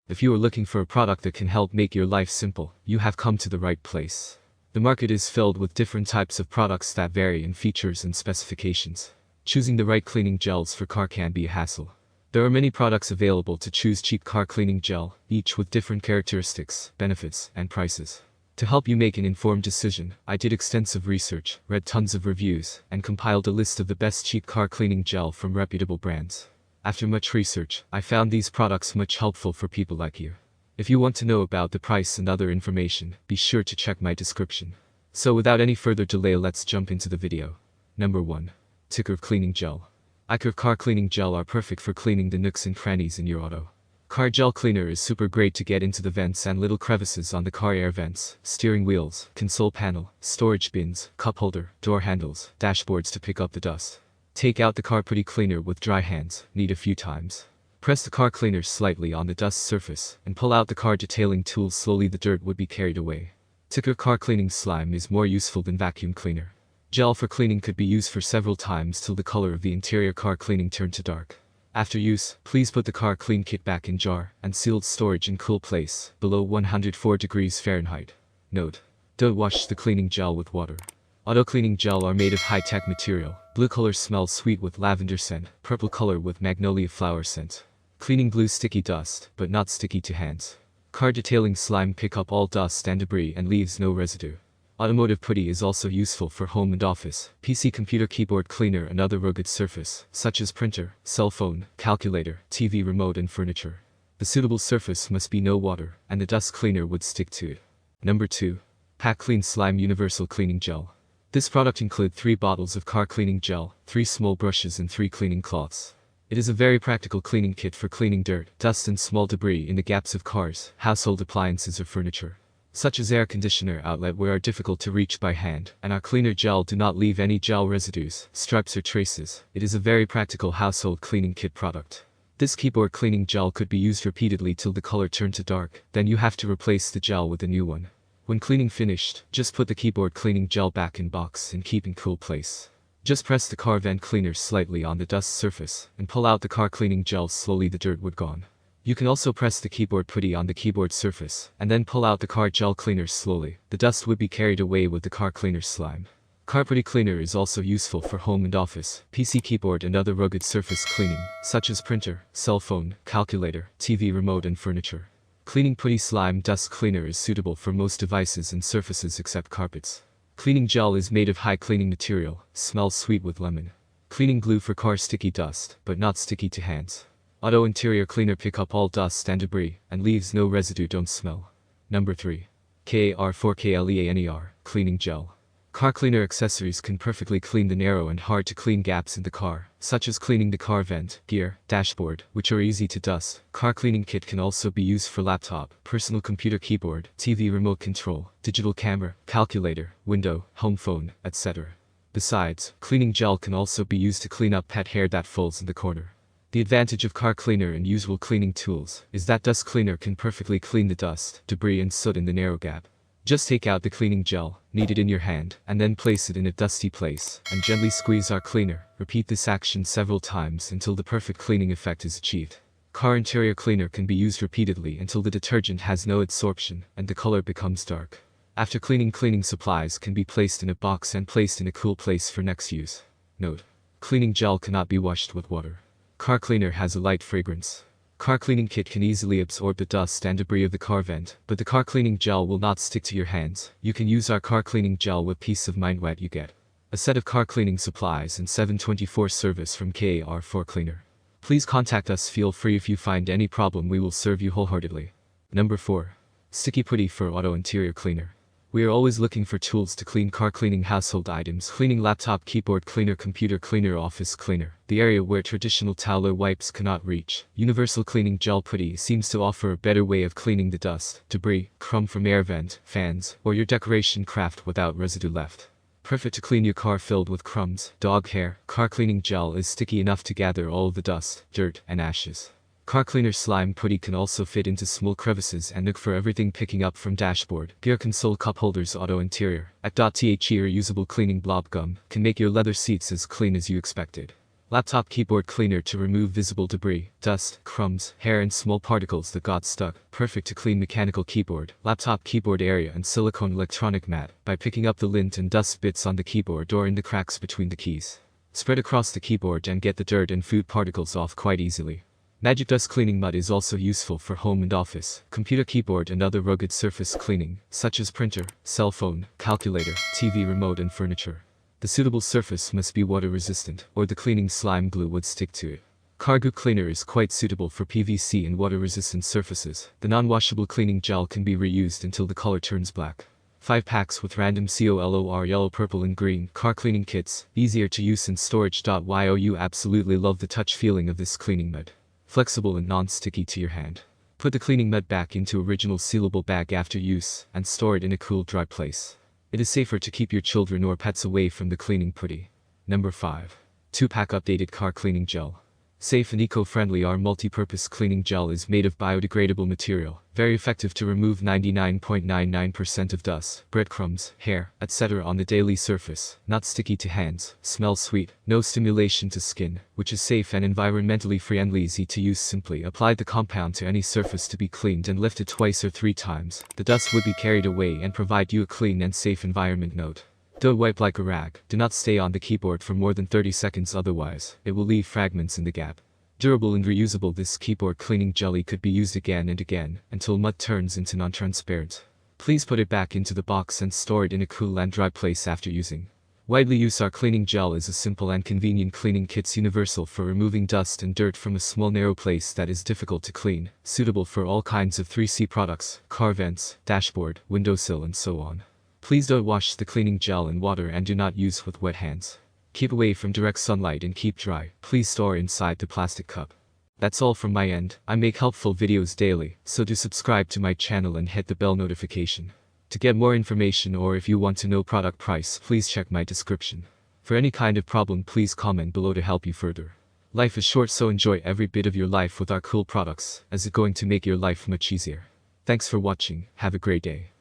If you are looking for a product that can help make your life simple, you have come to the right place. The market is filled with different types of products that vary in features and specifications. Choosing the right cleaning gels for car can be a hassle. There are many products available to choose cheap car cleaning gel, each with different characteristics, benefits, and prices. To help you make an informed decision, I did extensive research, read tons of reviews, and compiled a list of the best cheap car cleaning gel from reputable brands. After much research, I found these products much helpful for people like you. If you want to know about the price and other information, be sure to check my description. So without any further delay, let's jump into the video. Number 1. Icurve Cleaning Gel. Icurve Car Cleaning Gel are perfect for cleaning the nooks and crannies in your auto. Car gel cleaner is super great to get into the vents and little crevices on the car air vents, steering wheels, console panel, storage bins, cup holder, door handles, dashboards to pick up the dust. Take out the car putty cleaner with dry hands, knead a few times. Press the car cleaner slightly on the dust surface, and pull out the car detailing tool slowly. The dirt would be carried away. Icurve car cleaning slime is more useful than vacuum cleaner. Gel for cleaning could be used for several times till the color of the interior car cleaning turned to dark. After use, please put the car clean kit back in jar and sealed storage in cool place, below 104 degrees Fahrenheit. Note: don't wash the cleaning gel with water. Auto cleaning gel are made of high-tech material. Blue color smells sweet with lavender scent, purple color with magnolia flower scent. Cleaning glue sticky dust, but not sticky to hands. Car detailing slime pick up all dust and debris and leaves no residue. Automotive putty is also useful for home and office, PC, computer, keyboard cleaner and other rugged surface, such as printer, cell phone, calculator, TV remote and furniture. The suitable surface must be no water, and the dust cleaner would stick to it. Number 2. Pack Clean Slime Universal Cleaning Gel. This product includes 3 bottles of car cleaning gel, 3 small brushes and 3 cleaning cloths. It is a very practical cleaning kit for cleaning dirt, dust and small debris in the gaps of cars, household appliances or furniture, such as air conditioner outlet where are difficult to reach by hand, and our cleaner gel do not leave any gel residues, stripes or traces. It is a very practical household cleaning kit product. This keyboard cleaning gel could be used repeatedly till the color turned to dark, then you have to replace the gel with a new one. When cleaning finished, just put the keyboard cleaning gel back in box and keep in cool place. Just press the car vent cleaner slightly on the dust surface, and pull out the car cleaning gel slowly. The dirt would gone. You can also press the keyboard putty on the keyboard surface, and then pull out the car gel cleaner slowly. The dust would be carried away with the car cleaner slime. Car putty cleaner is also useful for home and office, PC, keyboard and other rugged surface cleaning, such as printer, cell phone, calculator, TV remote and furniture. Cleaning putty slime dust cleaner is suitable for most devices and surfaces except carpets. Cleaning gel is made of high cleaning material, smells sweet with lemon. Cleaning glue for car sticky dust, but not sticky to hands. Auto interior cleaner pick up all dust and debris, and leaves no residue. Don't smell. Number 3. KAR4KLEANER Cleaning Gel. Car cleaner accessories can perfectly clean the narrow and hard to clean gaps in the car, such as cleaning the car vent, gear, dashboard, which are easy to dust. Car cleaning kit can also be used for laptop, personal computer, keyboard, TV remote control, digital camera, calculator, window, home phone, etc. Besides, cleaning gel can also be used to clean up pet hair that falls in the corner. The advantage of car cleaner and usual cleaning tools is that dust cleaner can perfectly clean the dust, debris and soot in the narrow gap. Just take out the cleaning gel, knead it in your hand, and then place it in a dusty place, and gently squeeze our cleaner. Repeat this action several times until the perfect cleaning effect is achieved. Car interior cleaner can be used repeatedly until the detergent has no adsorption and the color becomes dark. After cleaning, cleaning supplies can be placed in a box and placed in a cool place for next use. Note: cleaning gel cannot be washed with water. Car cleaner has a light fragrance. Car cleaning kit can easily absorb the dust and debris of the car vent, but the car cleaning gel will not stick to your hands. You can use our car cleaning gel with peace of mind. What you get: a set of car cleaning supplies and 7/24 service from KAR4 Cleaner. Please contact us. Feel free. If you find any problem, we will serve you wholeheartedly. Number 4. Sticky Putty for Auto Interior Cleaner. We are always looking for tools to clean car cleaning, household items, cleaning laptop, keyboard cleaner, computer cleaner, office cleaner, the area where traditional towel or wipes cannot reach. Universal Cleaning Gel Putty seems to offer a better way of cleaning the dust, debris, crumb from air vent, fans, or your decoration craft without residue left. Perfect to clean your car filled with crumbs, dog hair. Car cleaning gel is sticky enough to gather all of the dust, dirt, and ashes. Car cleaner slime putty can also fit into small crevices and look for everything, picking up from dashboard, gear console, cup holders, auto interior. At .The reusable cleaning blob gum can make your leather seats as clean as you expected. Laptop keyboard cleaner to remove visible debris, dust, crumbs, hair and small particles that got stuck. Perfect to clean mechanical keyboard, laptop keyboard area and silicone electronic mat by picking up the lint and dust bits on the keyboard or in the cracks between the keys. Spread across the keyboard and get the dirt and food particles off quite easily. Magic Dust Cleaning Mud is also useful for home and office, computer keyboard and other rugged surface cleaning, such as printer, cell phone, calculator, TV remote and furniture. The suitable surface must be water resistant, or the cleaning slime glue would stick to it. Cargo cleaner is quite suitable for PVC and water resistant surfaces. The non-washable cleaning gel can be reused until the color turns black. 5 packs with random color yellow, purple and green car cleaning kits, easier to use and storage. You absolutely love the touch feeling of this cleaning mud. Flexible and non-sticky to your hand. Put the cleaning mud back into original sealable bag after use and store it in a cool, dry place. It is safer to keep your children or pets away from the cleaning putty. Number 5. 2-pack updated car cleaning gel. Safe and eco-friendly, our multi-purpose cleaning gel is made of biodegradable material, very effective to remove 99.99% of dust, breadcrumbs, hair, etc. on the daily surface, not sticky to hands, smells sweet, no stimulation to skin, which is safe and environmentally friendly, easy to use. Simply apply the compound to any surface to be cleaned and lifted twice or 3 times. The dust would be carried away and provide you a clean and safe environment. Note: don't wipe like a rag. Do not stay on the keyboard for more than 30 seconds, otherwise it will leave fragments in the gap. Durable and reusable, this keyboard cleaning jelly could be used again and again until mud turns into non-transparent. Please put it back into the box and store it in a cool and dry place after using. Widely used, our cleaning gel is a simple and convenient cleaning kit, universal for removing dust and dirt from a small narrow place that is difficult to clean, suitable for all kinds of 3C products, car vents, dashboard, windowsill and so on. Please don't wash the cleaning gel in water and do not use with wet hands. Keep away from direct sunlight and keep dry. Please store inside the plastic cup. That's all from my end. I make helpful videos daily, so do subscribe to my channel and hit the bell notification. To get more information, or if you want to know product price, please check my description. For any kind of problem, please comment below to help you further. Life is short, so enjoy every bit of your life with our cool products, as it's going to make your life much easier. Thanks for watching. Have a great day.